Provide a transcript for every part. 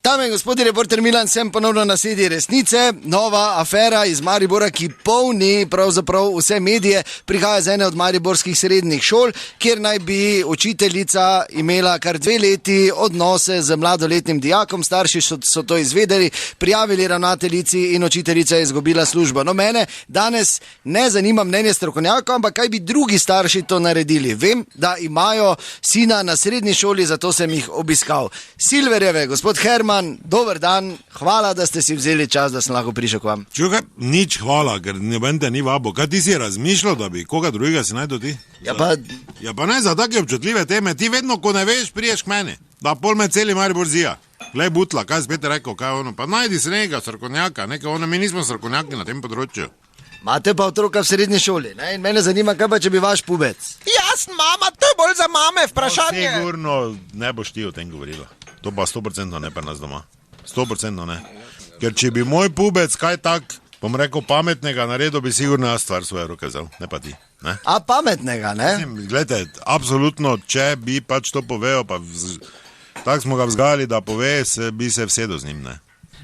Dame in gospodi, reporter Milan, sem ponovno na sedi resnice. Nova afera iz Maribora, ki polni pravzaprav vse medije, prihaja z ene od mariborskih srednjih šol, kjer naj bi učiteljica imela kar 2 leti odnose z mladoletnim dijakom. Starši so to izvedeli, prijavili ravnateljici in učiteljica je izgubila službo. No, mene danes ne zanima mnenje strokovnjaka, ampak kaj bi drugi starši to naredili. Vem, da imajo sina na srednji šoli, zato sem jih obiskal. Silverjeve, gospod Herman, dober dan, hvala, da ste si vzeli čas, da sem lahko prišel k vam. Čukaj, nič hvala, ker noben te ni vabo. Kaj ti si razmišljal, da bi koga drugega si najdo ti? Ja pa ne za take občutljive teme, ti vedno, ko ne veš, priješ k meni. Da pol me celi Maribor zija. Glej butla, kaj spet rekel, kaj ono, pa najdi se nekega strokovnjaka, mi nismo strokovnjaki na tem področju. Imate pa otroka v srednji šoli, ne? In mene zanima, kaj pa, če bi vaš pubec. Jasno, mama, to je bolj za mame vprašanje. Sigurno ne boš ti o tem govorila. To pa 100% ne pa nas doma. 100% ne. Ker če bi moj pubec kaj tak, bom rekel, pametnega naredil, bi sigurno jaz stvar svoje roke vzel, ne pa ti. Ne? A pametnega, ne? Glejte, absolutno, če bi pač to povedal, pa tako smo ga vzgajali, da pove, bi se vsedel z njim, ne.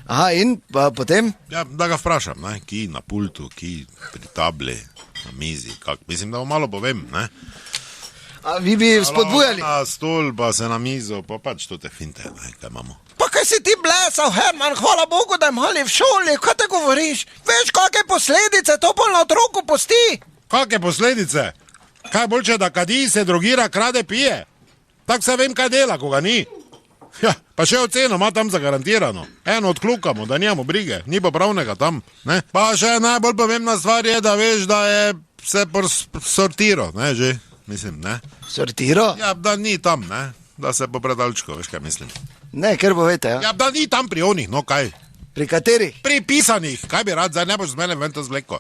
Aha, in pa potem? Ja, da ga vprašam, ne, ki na pultu, ki pri tabli, na mizi, kak, mislim, da malo povem, ne. A vi bi spodbujali? Na stol, pa se na mizo, pa pač to te finte, ne, kaj imamo. Pa kaj si ti blesal, Herman, hvala Bogu, da imali v šoli, kaj te govoriš? Veš, kakve posledice to pol na otroku pusti? Kakve posledice? Kaj boljše, da kadi, se drogira, krade, pije? Tak se vem, kaj dela, ko ga ni. Ja, pa še oceno ima tam zagarantirano. Eno odklukamo, da nijamo brige, ni pa pravnega tam, ne. Pa še najbolj pomembna stvar je, da veš, da je se sortiro, ne, že, mislim, ne. Sortiro? Ja, da ni tam, ne, da se po predalčko, veš, kaj mislim. Ne, ker povete, ja. Ja, da ni tam pri onih, no, kaj. Pri katerih? Pri pisanih, kaj bi rad, zdaj ne boš z mene ven to zvleko.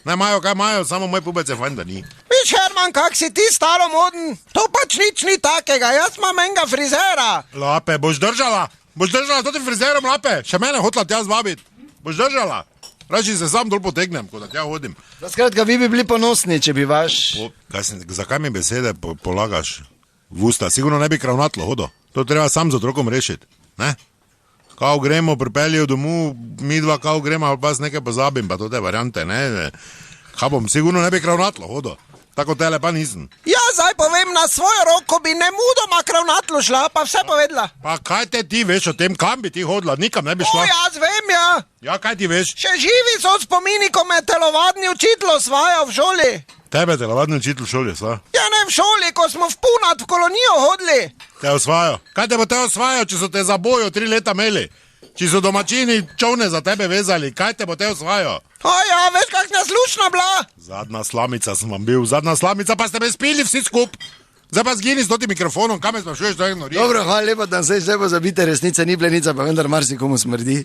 Ne imajo, kaj imajo, samo moj pubec je fajn, da ni. Viš, Herman, kak si ti staromoden? To pač nič ni takega, jaz imam enega frizera. Lape, boš držala? Boš držala to ti frizerom, Lape? Še mene hotla tja zvabit. Boš držala? Rači se sam dol potegnem, ko da tja hodim. Skratka, vi bi bili ponosni, če bi vaš... Zakaj mi besede polagaš v usta? Sigurno ne bi kravnatlo hodo. To treba sam z otrokom rešiti, ne? Kao gremo, pripeljijo domu, mi dva kao gremo, ali pa z nekaj pozabim, pa to te variante, ne? Kaj bom, sigurno ne bi kravnatlo hodo. Tako tele pa nisem. Ja, zdaj povem, na svojo roko bi nemudoma kravnatlo šla, pa vse povedala. Pa kaj te ti veš o tem, kam bi ti hodila, nikam ne bi šla? O, jaz vem, ja. Ja, kaj ti veš? Še živi so spomini, ko me telovadni učitelj osvajal v šoli. Tebe telovadni učitelj v šoli, sva? Ja, ne v šoli, ko smo v Punat v kolonijo hodili. Te osvajajo. Kaj te bo te osvajal, če so te za bojo 3 leta imeli? Če so domačini čovne za tebe vezali, kaj te bo te osvajal? O ja, veš, kakšna slušna bila? Zadnja slamica sem vam bil, zadnja slamica, pa ste me spili vsi skup. Zdaj pa zgini s toti mikrofonom, kam me sprašuješ, da je ignoriraš? Dobro, hvala lepa, da se zdaj pozabite, resnica ni plenica, pa vendar marsikomu smrdi.